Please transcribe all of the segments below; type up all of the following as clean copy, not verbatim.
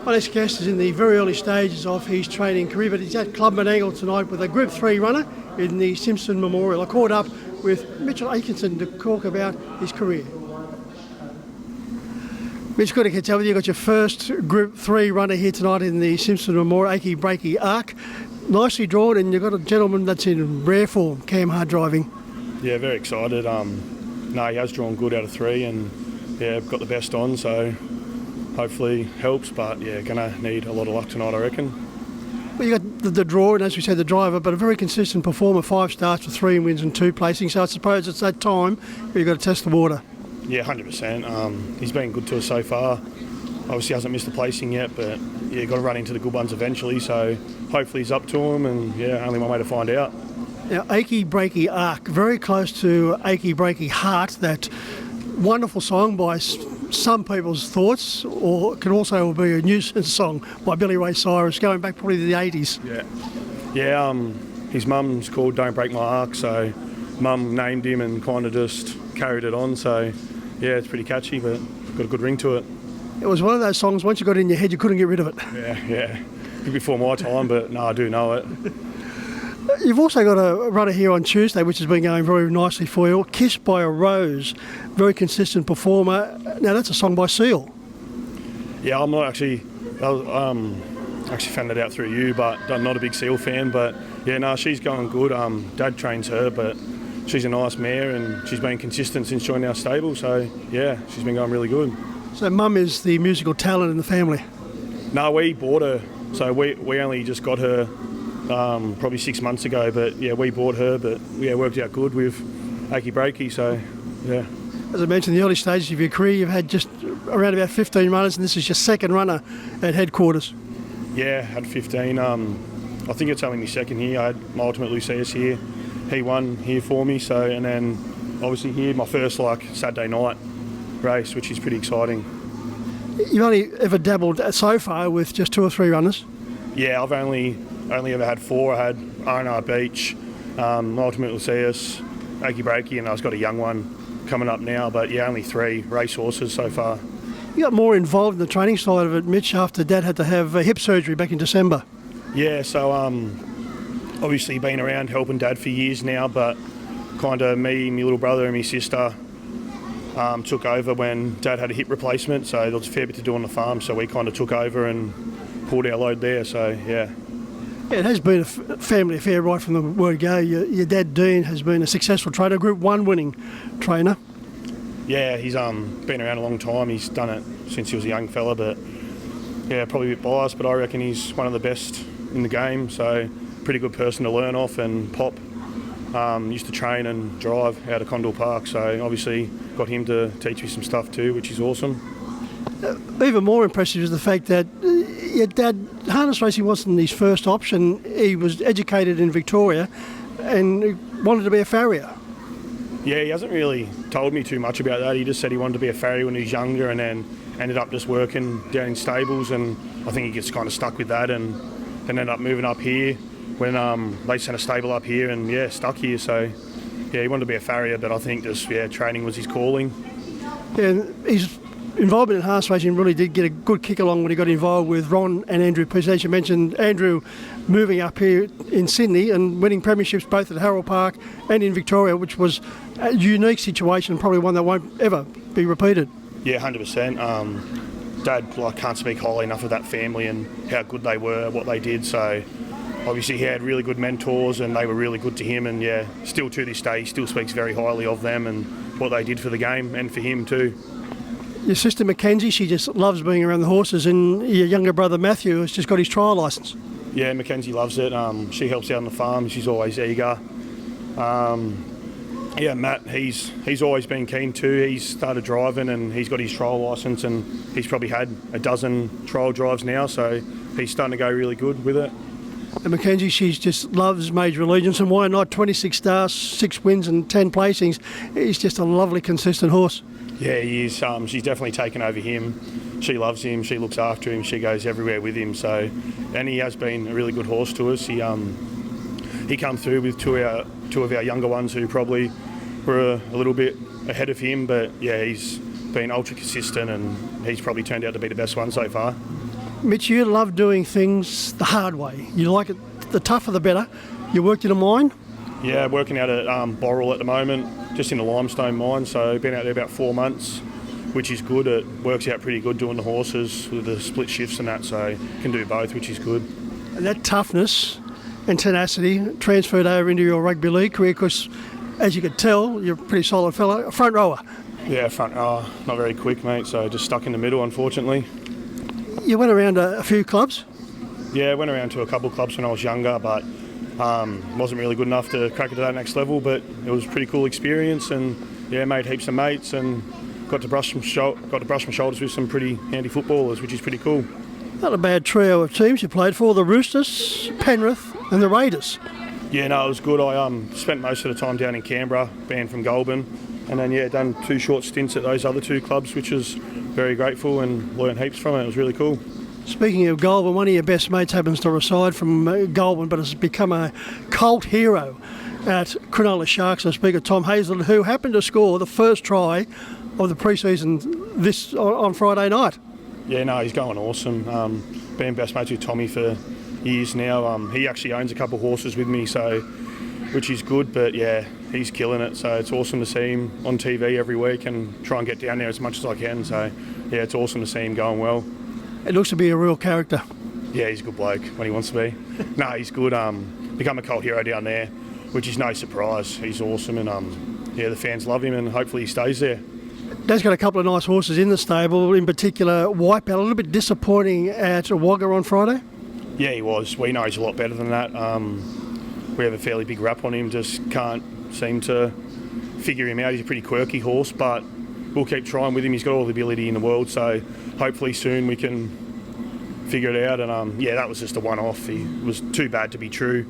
My next guest is in the very early stages of his training career, but he's at Club Menangle tonight with a Group 3 runner in the Simpson Memorial. I caught up with Mitchell Atkinson to talk about his career. Mitch, good to catch up with you. You got your first Group 3 runner here tonight in the Simpson Memorial Achy Breaky Arc. Nicely drawn, and you've got a gentleman that's in rare form, Cam Hard driving. Yeah, very excited. No, he has drawn good out of 3, and yeah, got the best on, so hopefully helps. But yeah, gonna need a lot of luck tonight, I reckon. Well, you got the draw, and as we said, the driver, but a very consistent performer. 5 starts with 3 wins and 2 placings. So I suppose it's that time where you've got to test the water. Yeah, 100%. He's been good to us so far. Obviously hasn't missed a placing yet, but yeah, got to run into the good ones eventually. So hopefully he's up to him, and yeah, only one way to find out. Now, Achy Breaky Arc, very close to Achy Breaky Heart, that wonderful song by some people's thoughts, or it can also be a nuisance song by Billy Ray Cyrus, going back probably to the 80s. Yeah. His mum's called Don't Break My Arc, so mum named him and kind of just carried it on. So yeah, it's pretty catchy, but got a good ring to it. It was one of those songs, once you got it in your head, you couldn't get rid of it. Yeah. Before my time, but no, I do know it. You've also got a runner here on Tuesday, which has been going very nicely for you. Kissed by a Rose, very consistent performer. Now, that's a song by Seal. Yeah, I'm not actually... actually found that out through you, but I'm not a big Seal fan. But yeah, no, she's going good. Dad trains her, but she's a nice mare, and she's been consistent since joining our stable. So yeah, she's been going really good. So Mum is the musical talent in the family? No, we bought her. So we only just got her probably 6 months ago. But yeah, we bought her, but yeah, worked out good with Achy Breaky. So yeah. As I mentioned, in the early stages of your career, you've had just around about 15 runners, and this is your second runner at headquarters. Yeah, had 15. I think it's only my second year. I had my Ultimate Lucius here. He won here for me. So, and then obviously here, my first Saturday night race, which is pretty exciting. You've only ever dabbled so far with just 2 or 3 runners? Yeah, I've only ever had 4. I had R&R Beach, Ultimate Lucius, Achy Breaky, and I've got a young one coming up now. But yeah, only 3 race horses so far. You got more involved in the training side of it, Mitch, after Dad had to have hip surgery back in December. Yeah, so obviously been around helping Dad for years now, but kind of me, my little brother and my sister took over when Dad had a hip replacement, so there was a fair bit to do on the farm, so we kind of took over and pulled our load there, so yeah. Yeah, it has been a family affair right from the word go. Your dad, Dean, has been a successful trainer, Group 1 winning trainer. Yeah, he's been around a long time. He's done it since he was a young fella, but yeah, probably a bit biased, but I reckon he's one of the best in the game, so pretty good person to learn off. And Pop used to train and drive out of Condell Park, so obviously got him to teach me some stuff too, which is awesome. Even more impressive is the fact that your dad, harness racing wasn't his first option. He was educated in Victoria and wanted to be a farrier. Yeah, he hasn't really told me too much about that. He just said he wanted to be a farrier when he was younger, and then ended up just working down in stables, and I think he gets kind of stuck with that, and then ended up moving up here when they sent a stable up here, and yeah, stuck here. So yeah, he wanted to be a farrier, but I think just training was his calling. Yeah, and his involvement in harness racing really did get a good kick along when he got involved with Ron and Andrew Peace. As you mentioned, Andrew moving up here in Sydney and winning premierships both at Harold Park and in Victoria, which was a unique situation, probably one that won't ever be repeated. Yeah, 100%. Dad can't speak highly enough of that family and how good they were, what they did. So obviously he had really good mentors, and they were really good to him. And yeah, still to this day, he still speaks very highly of them and what they did for the game and for him too. Your sister Mackenzie, she just loves being around the horses, and your younger brother Matthew has just got his trial licence. Yeah, Mackenzie loves it. She helps out on the farm. She's always eager. Yeah, Matt, he's always been keen too. He's started driving and he's got his trial licence, and he's probably had a dozen trial drives now, so he's starting to go really good with it. And Mackenzie, she just loves Major Allegiance, and why not? 26 stars, 6 wins and 10 placings. He's just a lovely, consistent horse. Yeah, he is. She's definitely taken over him. She loves him. She looks after him. She goes everywhere with him. So, and he has been a really good horse to us. He come through with two of our younger ones who probably were a little bit ahead of him. But yeah, he's been ultra consistent, and he's probably turned out to be the best one so far. Mitch, you love doing things the hard way. You like it, the tougher the better. You worked in a mine? Yeah, working out at Borrell at the moment, just in the limestone mine, so been out there about 4 months, which is good. It works out pretty good doing the horses with the split shifts and that, so can do both, which is good. And that toughness and tenacity transferred over into your rugby league career because, as you could tell, you're a pretty solid fellow, a front rower. Yeah, front rower, not very quick, mate, so just stuck in the middle, unfortunately. You went around a few clubs? Yeah, went around to a couple of clubs when I was younger, but wasn't really good enough to crack it to that next level, but it was a pretty cool experience, and yeah, made heaps of mates and got to brush my shoulders with some pretty handy footballers, which is pretty cool. Not a bad trio of teams you played for, the Roosters, Penrith and the Raiders. Yeah, no, it was good. I spent most of the time down in Canberra, being from Goulburn, and then yeah, done 2 short stints at those other 2 clubs, which was very grateful and learned heaps from it. It was really cool. Speaking of Goulburn, one of your best mates happens to reside from Goulburn, but has become a cult hero at Cronulla Sharks. I speak of Tom Hazleton, who happened to score the first try of the pre-season on Friday night. Yeah, no, he's going awesome. Been best mates with Tommy for years now. He actually owns a couple of horses with me, so which is good, but yeah, he's killing it. So it's awesome to see him on TV every week and try and get down there as much as I can. So yeah, it's awesome to see him going well. It looks to be a real character. Yeah, he's a good bloke when he wants to be. No, he's good. Become a cult hero down there, which is no surprise. He's awesome, and yeah, the fans love him, and hopefully he stays there. Dad's got a couple of nice horses in the stable, in particular Wipeout. A little bit disappointing at Wagga on Friday. Yeah, he was. We know he's a lot better than that. We have a fairly big rap on him, just can't seem to figure him out. He's a pretty quirky horse, but we'll keep trying with him. He's got all the ability in the world, so hopefully soon we can figure it out. And yeah, that was just a one-off. He was too bad to be true.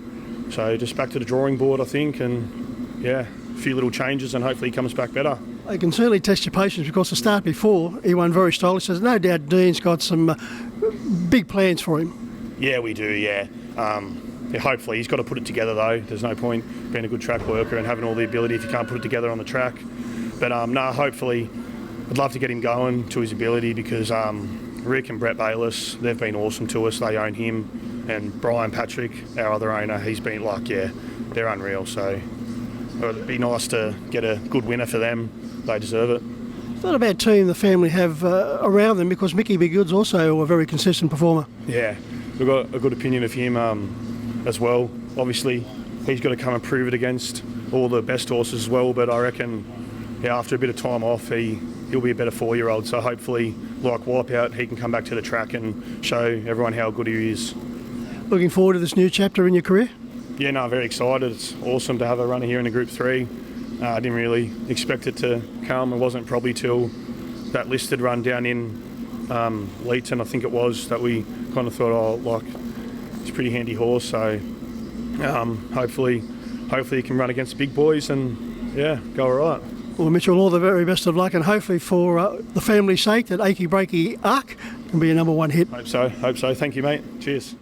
So just back to the drawing board, I think, and yeah, a few little changes and hopefully he comes back better. I can certainly test your patience because the start before he won very stylish. There's no doubt Dean's got some big plans for him. Yeah, we do, yeah. Yeah, hopefully he's got to put it together though. There's no point being a good track worker and having all the ability if you can't put it together on the track. But no, hopefully I'd love to get him going to his ability because Rick and Brett Bayliss, they've been awesome to us. They own him, and Brian Patrick, our other owner, he's been like, yeah, they're unreal. So it'd be nice to get a good winner for them. They deserve it. It's not a bad team the family have around them because Mickey Biggood's also a very consistent performer. Yeah, we've got a good opinion of him as well. Obviously, he's got to come and prove it against all the best horses as well, but I reckon yeah, after a bit of time off, he'll be a better 4-year-old. So hopefully, like Wipeout, he can come back to the track and show everyone how good he is. Looking forward to this new chapter in your career? Yeah, no, very excited. It's awesome to have a runner here in the Group 3. I didn't really expect it to come. It wasn't probably till that listed run down in Leeton, I think it was, that we kind of thought, oh, like, it's a pretty handy horse. So hopefully he can run against the big boys and, yeah, go all right. Well, Mitchell, all the very best of luck, and hopefully for the family's sake that Achy Breaky Arc can be a #1 hit. Hope so. Thank you, mate. Cheers.